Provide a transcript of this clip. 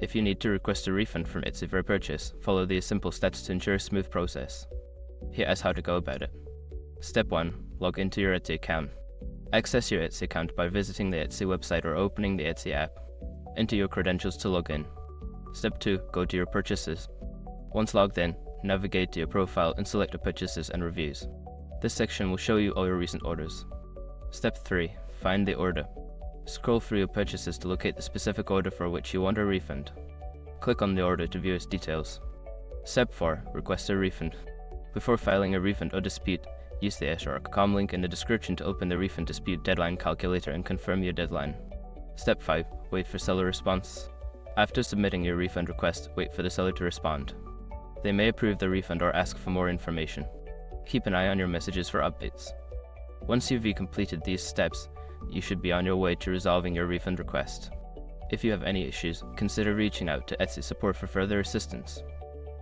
If you need to request a refund from Etsy for a purchase, follow these simple steps to ensure a smooth process. Here is how to go about it. Step 1. Log into your Etsy account. Access your Etsy account by visiting the Etsy website or opening the Etsy app. Enter your credentials to log in. Step 2. Go to your purchases. Once logged in, navigate to your profile and select the purchases and reviews. This section will show you all your recent orders. Step 3. Find the order. Scroll through your purchases to locate the specific order for which you want a refund. Click on the order to view its details. Step 4. Request a refund. Before filing a refund or dispute, use the SR.com link in the description to open the refund dispute deadline calculator and confirm your deadline. Step 5. Wait for seller response. After submitting your refund request, wait for the seller to respond. They may approve the refund or ask for more information. Keep an eye on your messages for updates. Once you've completed these steps, you should be on your way to resolving your refund request. If you have any issues, consider reaching out to Etsy support for further assistance.